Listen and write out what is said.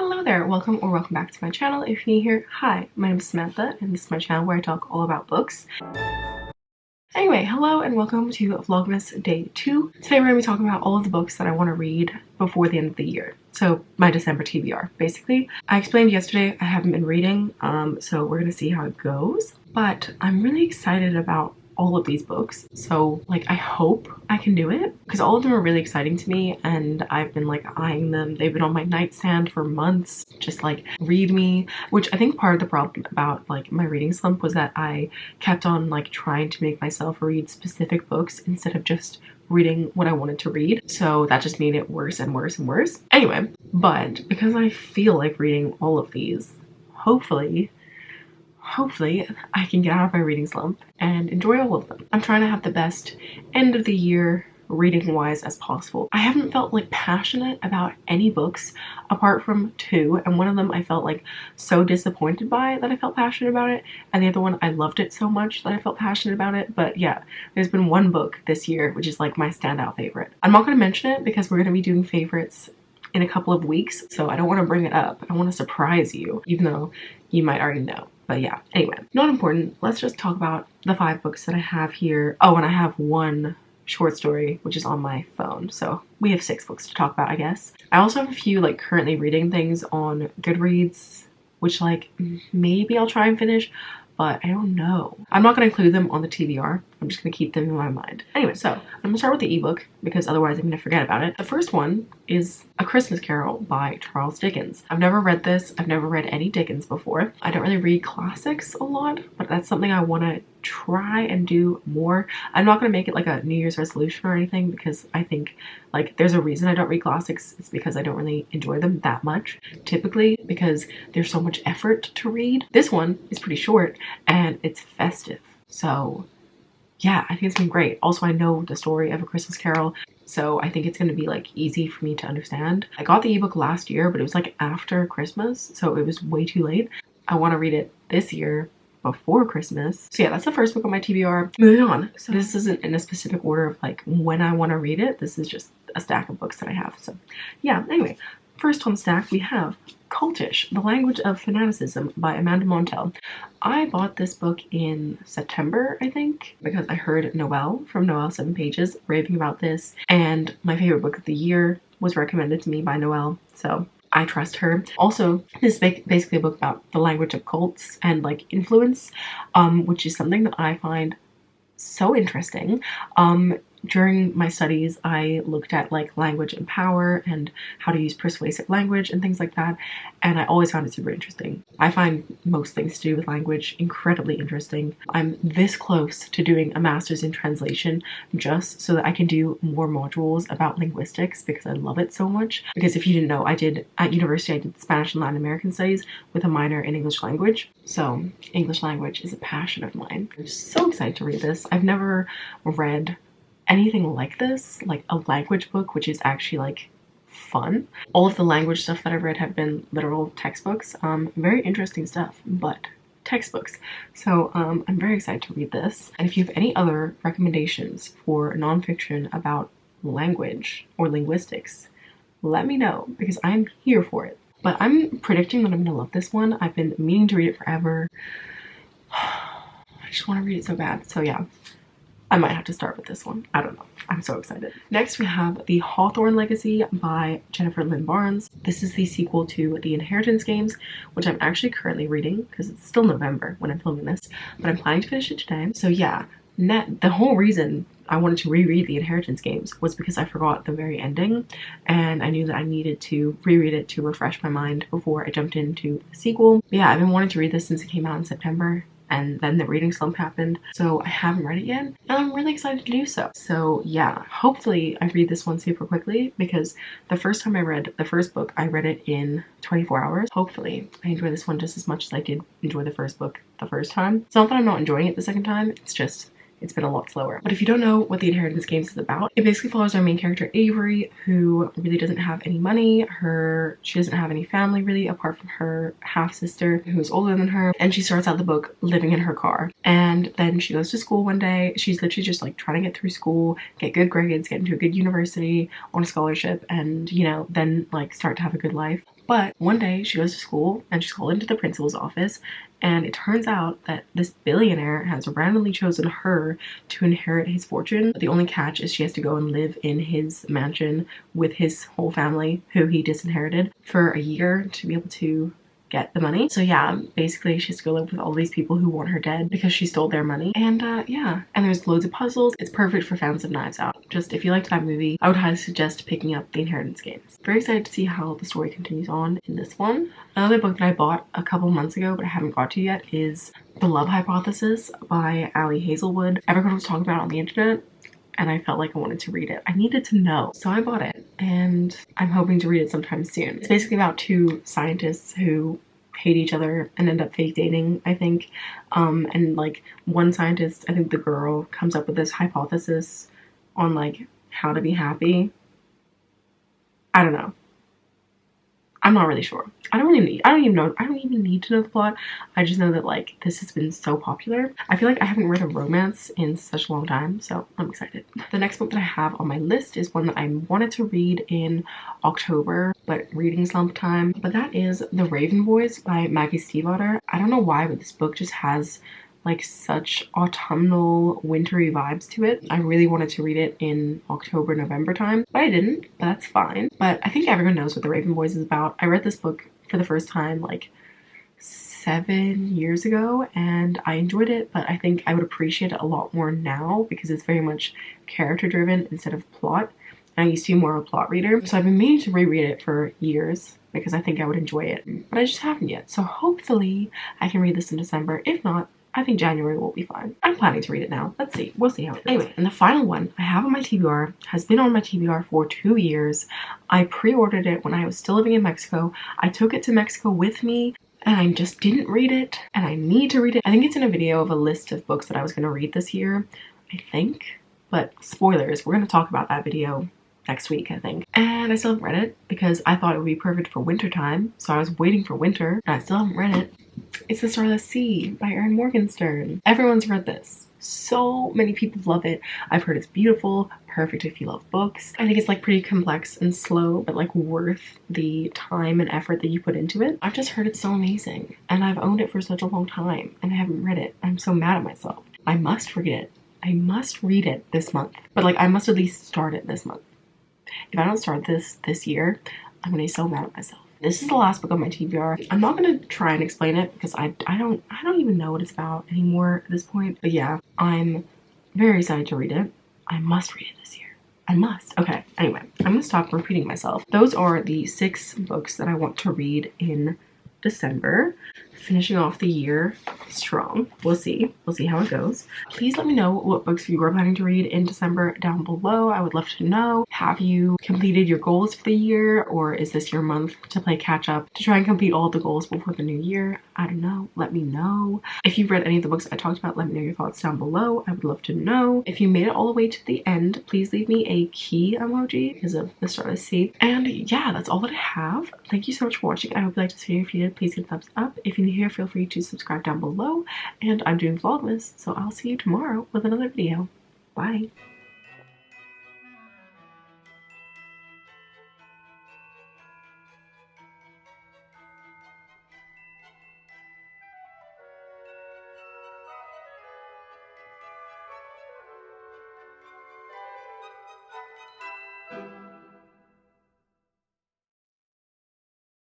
Hello there, welcome or welcome back to my channel. If you're new here, hi, my name is Samantha and this is my channel where I talk all about books. Anyway, hello and welcome to Vlogmas Day 2. Today we're going to be talking about all of the books that I want to read before the end of the year. So my December TBR, basically. I explained yesterday I haven't been reading, so we're going to see how it goes. But I'm really excited about all of these books, so like I hope I can do it because all of them are really exciting to me and I've been like eyeing them. They've been on my nightstand for months, just like read me, which I think part of the problem about like my reading slump was that I kept on like trying to make myself read specific books instead of just reading what I wanted to read, so that just made it worse and worse and worse. Anyway, but because I feel like reading all of these, hopefully I can get out of my reading slump and enjoy all of them. I'm trying to have the best end of the year reading wise as possible. I haven't felt like passionate about any books apart from two, and one of them I felt like so disappointed by that I felt passionate about it, and the other one I loved it so much that I felt passionate about it. But yeah, there's been one book this year which is like my standout favorite. I'm not going to mention it because we're going to be doing favorites in a couple of weeks, so I don't want to bring it up. I want to surprise you, even though you might already know. But yeah, anyway, not important. Let's just talk about the 5 books that I have here. Oh, and I have one short story, which is on my phone. So we have 6 books to talk about, I guess. I also have a few like currently reading things on Goodreads, which like maybe I'll try and finish, but I don't know. I'm not going to include them on the TBR. I'm just going to keep them in my mind. Anyway, so I'm going to start with the ebook because otherwise I'm going to forget about it. The first one is A Christmas Carol by Charles Dickens. I've never read this. I've never read any Dickens before. I don't really read classics a lot, but that's something I want to try and do more. I'm not going to make it like a New Year's resolution or anything because I think like there's a reason I don't read classics. It's because I don't really enjoy them that much typically because there's so much effort to read. This one is pretty short and it's festive. So yeah, I think it's been great. Also, I know the story of A Christmas Carol, so I think it's going to be like easy for me to understand. I got the ebook last year, but it was like after Christmas, so it was way too late. I want to read it this year before Christmas. So yeah, that's the first book on my TBR. Moving on. So this isn't in a specific order of like when I want to read it. This is just a stack of books that I have. So yeah, anyway, first on the stack we have Cultish, The Language of Fanaticism by Amanda Montell. I bought this book in September, I think, because I heard Noelle from Noelle 7 Pages raving about this, and my favorite book of the year was recommended to me by Noelle, so I trust her. Also, this is basically a book about the language of cults and like influence, which is something that I find so interesting. During my studies, I looked at like language and power and how to use persuasive language and things like that, and I always found it super interesting. I find most things to do with language incredibly interesting. I'm this close to doing a master's in translation just so that I can do more modules about linguistics because I love it so much. Because if you didn't know, at university I did Spanish and Latin American studies with a minor in English language. So English language is a passion of mine. I'm so excited to read this. I've never read anything like this, like a language book which is actually like fun. All of the language stuff that I've read have been literal textbooks. Very interesting stuff, but textbooks. So I'm very excited to read this. And if you have any other recommendations for nonfiction about language or linguistics, let me know because I'm here for it. But I'm predicting that I'm gonna love this one. I've been meaning to read it forever. I just want to read it so bad. So yeah, I might have to start with this one. I don't know. I'm so excited. Next we have The Hawthorne Legacy by Jennifer Lynn Barnes. This is the sequel to The Inheritance Games, which I'm actually currently reading because it's still November when I'm filming this, but I'm planning to finish it today. So yeah, the whole reason I wanted to reread The Inheritance Games was because I forgot the very ending, and I knew that I needed to reread it to refresh my mind before I jumped into the sequel. But yeah, I've been wanting to read this since it came out in September, and then the reading slump happened, so I haven't read it yet, and I'm really excited to do so. So yeah, hopefully I read this one super quickly because the first time I read the first book, I read it in 24 hours. Hopefully I enjoy this one just as much as I did enjoy the first book the first time. It's not that I'm not enjoying it the second time, it's just it's been a lot slower. But if you don't know what The Inheritance Games is about, it basically follows our main character Avery, who really doesn't have any money. She doesn't have any family really apart from her half-sister who's older than her, and she starts out the book living in her car. And then she goes to school one day. She's literally just like trying to get through school, get good grades, get into a good university on a scholarship, and you know, then like start to have a good life. But one day she goes to school and she's called into the principal's office, and it turns out that this billionaire has randomly chosen her to inherit his fortune. The only catch is she has to go and live in his mansion with his whole family who he disinherited for a year to be able to get the money. So yeah, basically she has to go live with all these people who want her dead because she stole their money. And yeah, and there's loads of puzzles. It's perfect for fans of Knives Out. Just if you liked that movie, I would highly suggest picking up the Inheritance Games. Very excited to see how the story continues on in this one. Another book that I bought a couple months ago but I haven't got to yet is The Love Hypothesis by Ali Hazelwood. Everyone was talking about it on the internet, and I felt like I wanted to read it. I needed to know, so I bought it, and I'm hoping to read it sometime soon. It's basically about two scientists who hate each other and end up fake dating, I think. And like one scientist, I think the girl, comes up with this hypothesis on like how to be happy. I don't know. I'm not really sure. I don't even need to know the plot. I just know that like this has been so popular. I feel like I haven't read a romance in such a long time, so I'm excited. The next book that I have on my list is one that I wanted to read in October, but reading slump time. But that is The Raven Boys by Maggie Stiefvater. I don't know why, but this book just has like such autumnal, wintry vibes to it. I really wanted to read it in October, November time, but I didn't, but that's fine. But I think everyone knows what The Raven Boys is about. I read this book for the first time like 7 years ago and I enjoyed it, but I think I would appreciate it a lot more now because it's very much character driven instead of plot. And I used to be more of a plot reader, so I've been meaning to reread it for years because I think I would enjoy it, but I just haven't yet. So hopefully I can read this in December. If not, I think January will be fine. I'm planning to read it now. Let's see. We'll see how it goes. Anyway, and the final one I have on my TBR has been on my TBR for 2 years. I pre-ordered it when I was still living in Mexico. I took it to Mexico with me and I just didn't read it, and I need to read it. I think it's in a video of a list of books that I was going to read this year, I think. But spoilers, we're going to talk about that video next week, I think. And I still haven't read it because I thought it would be perfect for winter time. So I was waiting for winter and I still haven't read it. It's The Starless Sea by Erin Morgenstern. Everyone's read this. So many people love it. I've heard it's beautiful, perfect if you love books. I think it's like pretty complex and slow, but like worth the time and effort that you put into it. I've just heard it's so amazing and I've owned it for such a long time and I haven't read it. I'm so mad at myself. I must read it. I must read it this month, but like I must at least start it this month. If I don't start this year, I'm gonna be so mad at myself. This is the last book on my TBR. I'm not gonna try and explain it because I don't even know what it's about anymore at this point. But yeah, I'm very excited to read it. I must read it this year. I must. Okay, anyway, I'm gonna stop repeating myself. Those are the 6 books that I want to read in December. Finishing off the year strong. We'll see how it goes. Please let me know what books you are planning to read in December down below. I would love to know. Have you completed your goals for the year, or is this your month to play catch up to try and complete all the goals before the new year? I don't know. Let me know. If you've read any of the books I talked about, let me know your thoughts down below. I would love to know. If you made it all the way to the end, please leave me a key emoji because of the Starless Sea. And yeah, that's all that I have. Thank you so much for watching. I hope you liked this video. If you did, please give a thumbs up. If you're new here, feel free to subscribe down below. And I'm doing Vlogmas, so I'll see you tomorrow with another video. Bye.